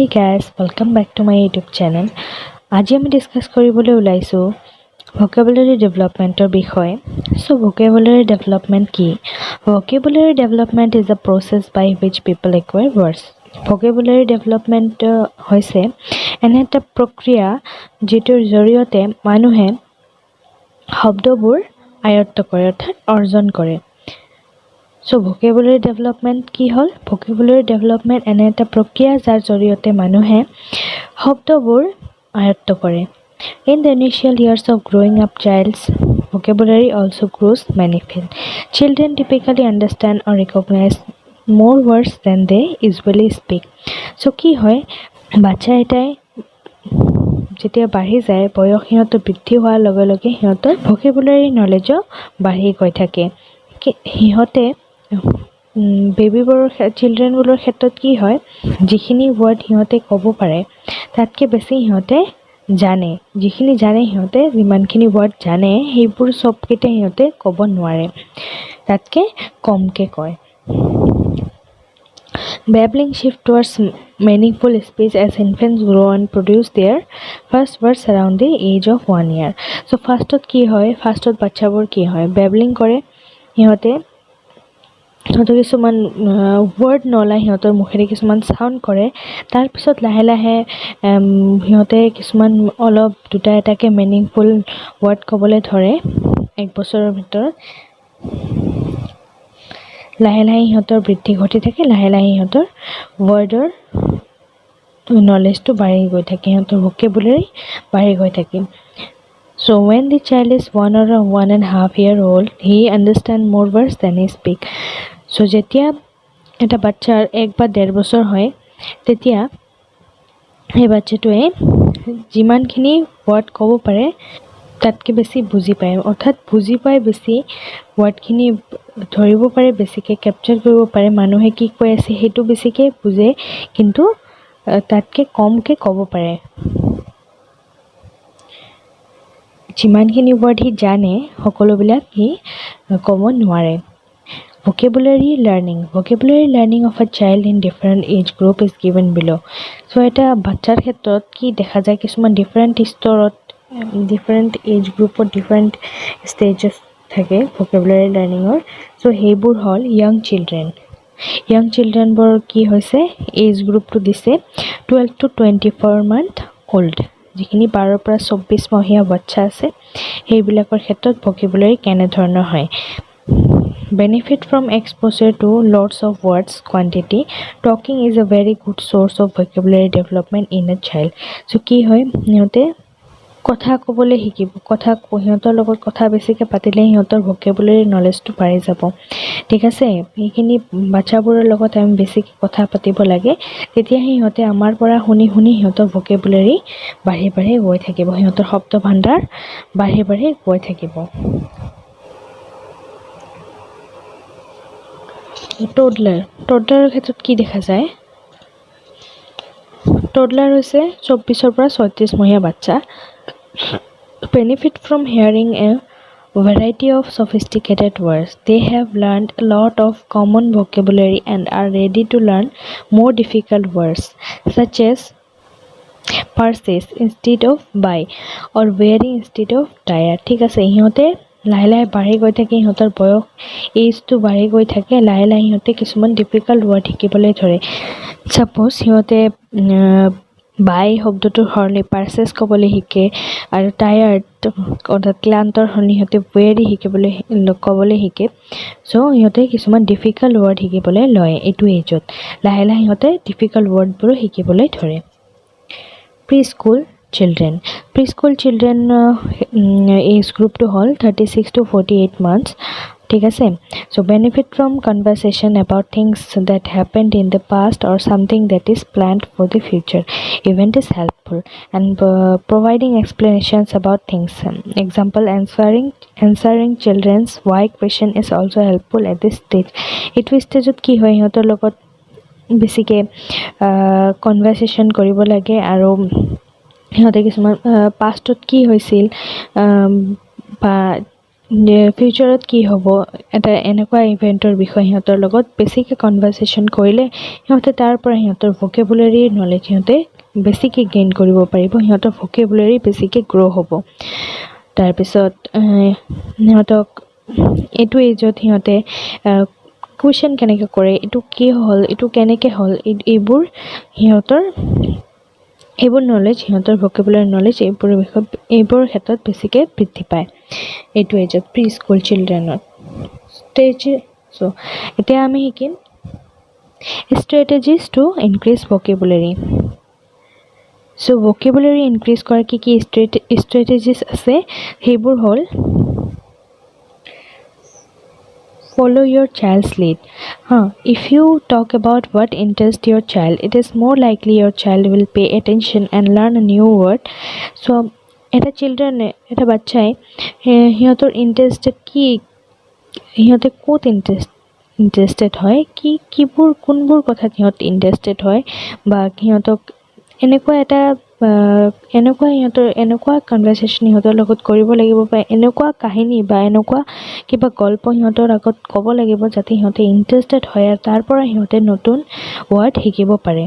Hey guys, welcome back to my YouTube channel. আজি আমি discuss কৰিবলৈ ওলাইছো vocabulary developmentৰ বিষয়ে. So vocabulary development কি? Vocabulary development is a process by which people acquire words. Vocabulary development হৈছে এনে এটা প্ৰক্ৰিয়া যিটোৰ জৰিয়তে মানুহে শব্দবোৰ আয়ত্ত কৰে অৰ্থাৎ অৰ্জন কৰে. So vocabulary development কি হল? Vocabulary development এনে এটা প্ৰক্ৰিয়া যাৰ জৰিয়তে মানুহে শব্দবোৰ আয়ত্ত কৰে. In the initial years of growing up, child's vocabulary also grows manifold. Children typically understand or recognize more words than they usually speak. So কি হয় বাচ্চা এটাই যেতিয়া বাঢ়ি যায় বয়স সিহঁতৰ বৃদ্ধি হোৱাৰ লগে লগে সিহঁতৰ vocabulary knowledge বাঢ়ি গৈ থাকে. সিহঁতে বেবিবোৰৰ চিলড্ৰেনবোৰৰ ক্ষেত্ৰত কি হয় যিখিনি ওয়াৰ্ড সিহঁতে ক'ব পাৰে তাতকৈ বেছি সিহঁতে জানে. যিখিনি জানে সিহঁতে যিমানখিনি ওয়াৰ্ড জানে সেইবোৰ সবকেইটা সিহঁতে ক'ব নোৱাৰে, তাতকৈ কমকৈ কয়. Babbling shift towards meaningful speech as infants grow and produce their first words around the age of 1 year. So firstত কি হয় ফাৰ্ষ্টত বাচ্চাবোৰ কি হয় babbling কৰে. সিহঁতে কিছুমান ওয়াৰ্ড নলাই সিহঁতৰ মুখেৰে কিছুমান সাউন্ড কৰে. তাৰ পিছত লাহে লাহে সিহঁতে কিছুমান অলপ দুটা এটাকে মিনিংফুল ওয়াৰ্ড ক'বলৈ ধৰে. এক বছৰৰ ভিতৰত লাহে লাহে সিহঁতৰ বৃদ্ধি ঘটি থাকে. লাহে লাহে সিহঁতৰ ওয়াৰ্ডৰ নলেজটো বাঢ়ি গৈ থাকে, সিহঁতৰ vocabulary বাঢ়ি গৈ থাকে. So when the child is 1 or 1.5 year old, he understand more words than he speak. So যেতিয়া এটা বাচ্চাৰ 1 বা 1.5 বছৰ হয় তেতিয়া এই বাচ্চাটোৱে যিমানখিনি ওয়াৰ্ড ক'ব পাৰে তাতকৈ বেছি বুজি পায়, অৰ্থাৎ বুজি পায় বেছি ওয়াৰ্ডখিনি ধৰিব পাৰে, বেছিকৈ ক্যাপচাৰ কৰিব পাৰে. মানুহে কি কৈ আছে সেইটো বেছিকৈ বুজে কিন্তু তাতকৈ কমকৈ ক'ব পাৰে. যিমানখিনি ওয়াৰ্ড সি জানে সকলোবিলাক সি ক'ব নোৱাৰে. Vocabulary learning. Vocabulary learning of a child in different age group is given below. So এটা বাচ্চাৰ ক্ষেত্ৰত কি দেখা যায় কিছুমান ডিফাৰেণ্ট স্তৰত ডিফাৰেণ্ট এজ গ্ৰুপত ডিফাৰেণ্ট ষ্টেজেছ থাকে vocabulary learningৰ. So সেইবোৰ হ'ল young children. young childrenবোৰ কি হৈছে এজ গ্ৰুপটো দিছে 12 to 24 month old. যিখিনি 12 পৰা 24 মহীয়া বাচ্চা আছে সেইবিলাকৰ ক্ষেত্ৰত vocabulary কেনেধৰণৰ হয়. Benefit from exposure to lots of words quantity. Talking is a very good source of vocabulary development in a child. So কি হয় সিহঁতে কথা ক'বলৈ শিকিব, কথা সিহঁতৰ লগত কথা বেছিকৈ পাতিলে সিহঁতৰ vocabulary knowledgeটো বাঢ়ি যাব. ঠিক আছে, এইখিনি বাচ্চাবোৰৰ লগত আমি বেছিকৈ কথা পাতিব লাগে, তেতিয়া সিহঁতে আমাৰ পৰা শুনি শুনি সিহঁতৰ vocabulary বাঢ়ি বাঢ়ি গৈ থাকিব, সিহঁতৰ শব্দ ভাণ্ডাৰ বাঢ়ি বাঢ়ি গৈ থাকিব. toddler ক্ষেত্ৰত কি দেখা যায় toddler হৈছে 24 পৰা 36 মহীয়া বাচ্চা. Benefit from hearing a variety of sophisticated words. They have learned a lot of common vocabulary and are ready to learn more difficult words such as purchase instead of buy or wearing instead of tire. ঠিক আছে, সিহঁতে লাহে লাহে বাঢ়ি গৈ থাকে, সিহঁতৰ বয়স এজটো বাঢ়ি গৈ থাকে, লাহে লাহে সিহঁতে কিছুমান ডিফিকাল্ট ওয়াৰ্ড শিকিবলৈ ধৰে. সাপোজ সিহঁতে বাই শব্দটোৰ সলনি পাৰ্চেছ ক'বলৈ শিকে আৰু টায়াৰ্ড অৰ্থাৎ ক্লান্তৰ সলনি সিহঁতে ৱেৰি ক'বলৈ শিকে. চ' সিহঁতে কিছুমান ডিফিকাল্ট ওয়াৰ্ড শিকিবলৈ লয় এইটো এজত. লাহে লাহে সিহঁতে ডিফিকাল্ট ওয়াৰ্ডবোৰো শিকিবলৈ ধৰে. Pre-school children. Preschool children age group to hall 36 to 48 months. ঠিক আছে, so benefit from conversation about things that happened in the past or something that is planned for the future. Event is helpful and providing explanations about things. Example, answering children's why question is also helpful at this stage. এইটো ষ্টেজত কি হয় সিহঁতৰ লগত বেছিকৈ কনভাৰচেশ্যন কৰিব লাগে আৰু সিহঁতে কিছুমান পাষ্টত কি হৈছিল বা ফিউচাৰত কি হ'ব এটা এনেকুৱা ইভেণ্টৰ বিষয়ে সিহঁতৰ লগত বেছিকৈ কনভাৰচেশ্যন কৰিলে সিহঁতে তাৰ পৰা সিহঁতৰ ভকেবুলাৰী নলেজ সিহঁতে বেছিকৈ গেইন কৰিব পাৰিব, সিহঁতৰ ভকেবুলাৰী বেছিকৈ গ্ৰ' হ'ব। তাৰপিছত সিহঁতক এইটো এজত সিহঁতে কুৱেশ্যন কেনেকৈ কৰে, এইটো কি হ'ল, এইটো কেনেকৈ হ'ল, এইবোৰ নলেজ সিহঁতৰ ভকেবুলাৰী নলেজ এইবোৰৰ ক্ষেত্ৰত বেছিকৈ বৃদ্ধি পায় এইটো এজত প্ৰি স্কুল চিলড্ৰেনত। চ' এতিয়া আমি শিকিম ষ্ট্ৰেটেজিজ টু ইনক্ৰিজ ভকেবুলাৰী। চ' ভকেবুলাৰী ইনক্ৰিজ কৰাৰ কি ষ্ট্ৰেটেজিজ আছে সেইবোৰ হ'ল follow your child's lead. If you talk about what interests your child, it is more likely your child will pay attention and learn a new word. So এটা বাচ্চাই সিহঁতৰ interested কি, সিহঁতে ক'ত ইণ্টাৰেষ্টেড হয়, কোনবোৰ কথাত সিহঁত ইণ্টাৰেষ্টেড হয়, বা সিহঁতক এনেকুৱা কনভাৰচেশ্যন সিহঁতৰ লগত কৰিব লাগিব, বা এনেকুৱা কাহিনী বা এনেকুৱা কিবা গল্প সিহঁতৰ আগত ক'ব লাগিব যাতে সিহঁতে ইণ্টাৰেষ্টেড হয় আৰু তাৰ পৰা সিহঁতে নতুন ৱৰ্ড শিকিব পাৰে।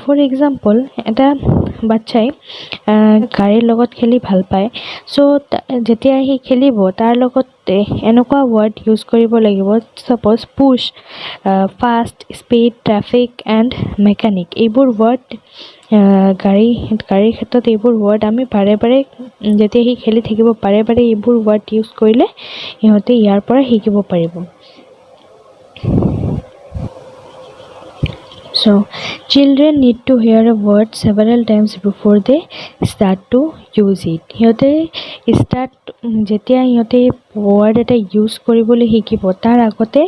ফৰ এক্সাম্পল, এটা বাচ্চাই গাড়ীৰ লগত খেলি ভাল পায়, চ' যেতিয়া সি খেলিব তাৰ লগত এনেকুৱা ৱৰ্ড ইউজ কৰিব লাগিব, ছাপ'জ push, fast, speed, traffic and mechanic. এইবোৰ ৱৰ্ড গাড়ীৰ ক্ষেত্ৰত এইবোৰ ৱৰ্ড আমি বাৰে বাৰে যেতিয়া সি খেলি থাকিব বাৰে বাৰে এইবোৰ ৱৰ্ড ইউজ কৰিলে সিহঁতে ইয়াৰ পৰা শিকিব পাৰিব। So, children need to hear a word several times before they start to use it. যেতিয়া সিহঁতে ৱৰ্ড এটা ইউজ কৰিবলৈ শিকিব তাৰ আগতে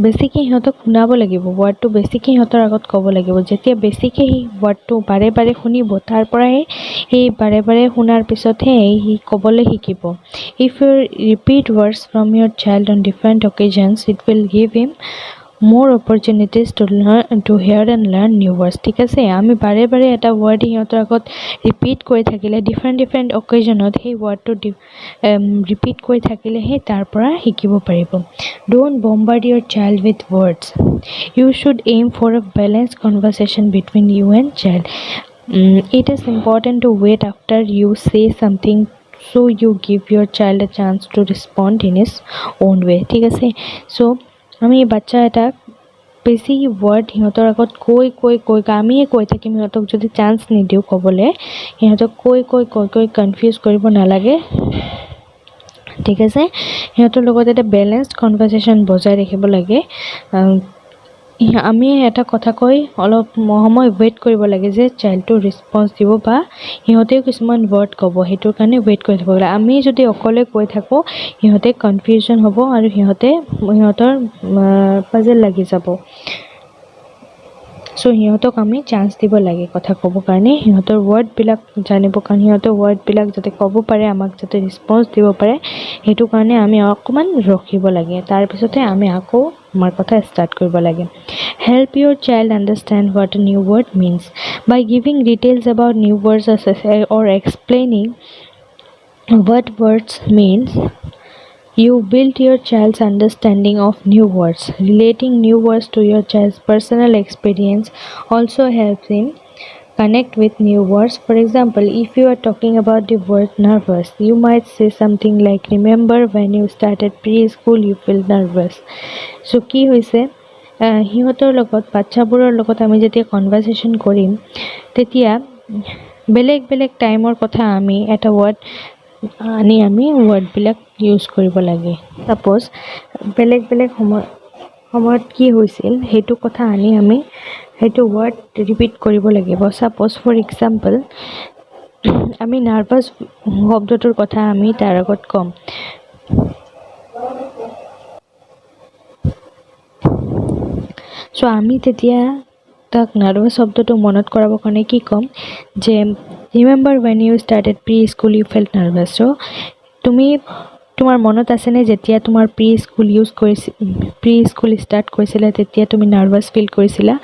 বেছিকৈ সিহঁতক শুনাব লাগিব, ৱৰ্ডটো বেছিকৈ সিহঁতৰ আগত ক'ব লাগিব। যেতিয়া বেছিকৈ সেই ৱৰ্ডটো বাৰে বাৰে শুনিব তাৰ পৰাই সেই বাৰে বাৰে শুনাৰ পিছতহে সি ক'বলৈ শিকিব। If you repeat words from your child on different occasions, it will give him more opportunities to hear and learn new words. ঠিক আছে, আমি বাৰে বাৰে এটা ৱৰ্ড সিহঁতৰ আগত ৰিপিট কৰি থাকিলে ডিফাৰেণ্ট অকেজনত সেই ৱৰ্ডটো ৰিপিট কৰি থাকিলেহে তাৰ পৰা শিকিব পাৰিব। Don't bombard your child with words. You should aim for a balanced conversation between you and child. It is important to wait after you say something so you give your child a chance to respond in his own way. ঠিক আছে, চ' আমি বাচ্চা এটাক বেছি word সিহঁতৰ আগত আমিয়ে কৈ থাকিম, সিহঁতক যদি চান্স নিদিওঁ ক'বলৈ, সিহঁতক কৈ কনফিউজ কৰিব নালাগে। ঠিক আছে, সিহঁতৰ লগত এটা বেলেঞ্চড কনভাৰচেশ্যন বজাই ৰাখিব লাগে। আমি এটা কথা কৈ অলপ সময় ৱেইট কৰিব লাগে যে চাইল্ডটো ৰেছপন্স দিব বা সিহঁতেও কিছুমান ৱৰ্ড ক'ব, সেইটোৰ কাৰণে ৱেইট কৰি থাকিব লাগে। আমি যদি অকলে কৈ থাকোঁ সিহঁতে কনফিউজন হ'ব আৰু সিহঁতৰ পাজল লাগি যাব। চ' সিহঁতক আমি চান্স দিব লাগে কথা ক'ব কাৰণে, সিহঁতৰ ৱৰ্ডবিলাক জানিবৰ কাৰণে, সিহঁতৰ ৱৰ্ডবিলাক যাতে ক'ব পাৰে, আমাক যাতে ৰেছপন্স দিব পাৰে, সেইটো কাৰণে আমি অকণমান ৰখিব লাগে। তাৰপিছতে আমি আকৌ আমাৰ কথা ষ্টাৰ্ট কৰিব লাগে। Help your child understand what a new word means. By giving details about new words or explaining what words means, you build your child's understanding of new words. Relating new words to your child's personal experience also helps him connect with new words. For example, if you are talking about the word nervous, you might say something like, remember when you started preschool you feel nervous. So কি হৈছে, সিহঁতৰ লগত বাচ্চাবোৰৰ লগত আমি যেতিয়া কনভাৰচেশ্যন কৰিম তেতিয়া বেলেগ বেলেগ টাইমৰ কথা আমি এটা ৱৰ্ড আনি আমি ৱৰ্ডবিলাক ইউজ কৰিব লাগে। ছাপ'জ বেলেগ বেলেগ সময়ত কি হৈছিল সেইটো কথা আনি আমি সেইটো ৱৰ্ড ৰিপিট কৰিব লাগিব। ছাপ'জ ফৰ এক্সাম্পল, আমি নাৰ্ভাছ শব্দটোৰ কথা আমি তাৰ আগত ক'ম। চ' আমি তেতিয়া তাক নাৰ্ভাছ শব্দটো মনত কৰাবৰ কাৰণে কি ক'ম যে remember when you started preschool you felt nervous. চ' তুমি তোমাৰ মনত আছেনে যেতিয়া তোমাৰ প্ৰি স্কুল ষ্টাৰ্ট কৰিছিলা তেতিয়া তুমি নাৰ্ভাছ ফিল কৰিছিলা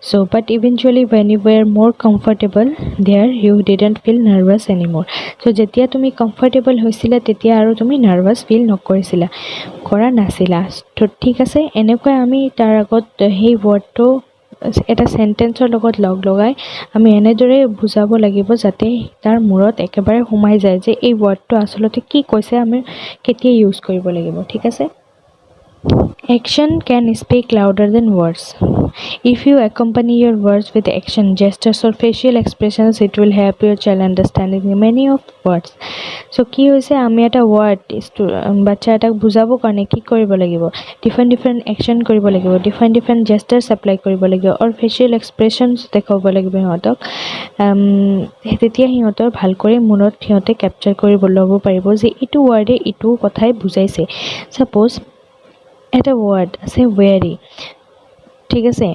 so but eventually when you were more comfortable there you didn't feel nervous anymore so যেতিয়া তুমি কমফৰ্টেবল হৈছিলা তেতিয়া আৰু তুমি নাৰ্ভাছ ফিল নকৰিছিলা কৰা নাছিলা তো ঠিক আছে এনেকৈ আমি তাৰ আগত সেই ৱৰ্ডটো এটা সেন্টেন্সৰ লগত লগাই আমি এনেদৰে বুজাব লাগিব যাতে তাৰ মূৰত একেবাৰে সোমাই যায় যে এই ৱৰ্ডটো আসলতে কি কৈছে আমি কেতিয়া ইউজ কৰিব লাগিব ঠিক আছে Action can speak louder than words. If you accompany your words with action, gestures, or facial expressions, it will help your child understanding many of words. So, কি হৈছে আমি এটা word বাচ্চা এটাক বুজাব কাৰণে কি কৰিব লাগিব different action কৰিব লাগিব different gestures apply কৰিব লাগিব or facial expressions দেখাব লাগিব সিহঁতক তেতিয়া সিহঁতৰ ভালকৈ মনত সিহঁতে ক্যাপচাৰ কৰিব ল'ব পাৰিব যে ইটো ৱৰ্ডে ইটো কথাই বুজাইছে সাপোজ এটা ৱৰ্ড আছে weary ঠিক আছে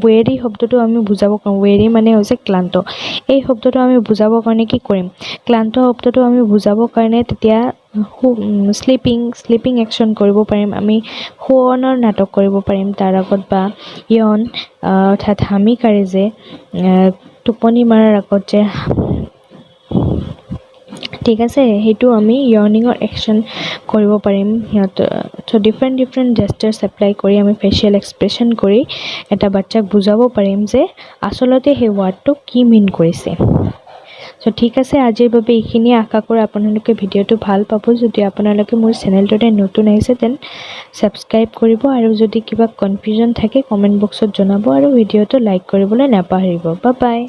weary শব্দটো আমি বুজাব কাৰণ weary মানে হৈছে ক্লান্ত এই শব্দটো আমি বুজাব কাৰণে কি কৰিম ক্লান্ত শব্দটো আমি বুজাব কাৰণে তেতিয়া স্লিপিং একচন কৰিব পাৰিম আমি শোৱনৰ নাটক কৰিব পাৰিম তাৰ আগত বা yawn অৰ্থাৎ হামি কাৰে যে টোপনি মাৰাৰ আগত যে ঠিক আছে হেতু আমি yawning-ৰ একচন কৰিব পাৰিম হিয়ত সো different gestures apply কৰি আমি facial expression কৰি এটা বাচ্চাক বুজাব পাৰিম যে আসলতে হে ৱৰ্ডটো কি মিন কৰিছে সো ঠিক আছে আজিৰ বাবে এইখিনি আশা কৰো আপোনালোকে ভিডিওটো ভাল পাব যদি আপোনালোকে মোৰ চেনেলটোতে নতুন আহিছে তেন সাবস্ক্ৰাইব কৰিব আৰু যদি কিবা কনফিউজন থাকে কমেন্ট বক্সত জনাব আৰু ভিডিওটো লাইক কৰিবলৈ নাপাহৰিব বাই বাই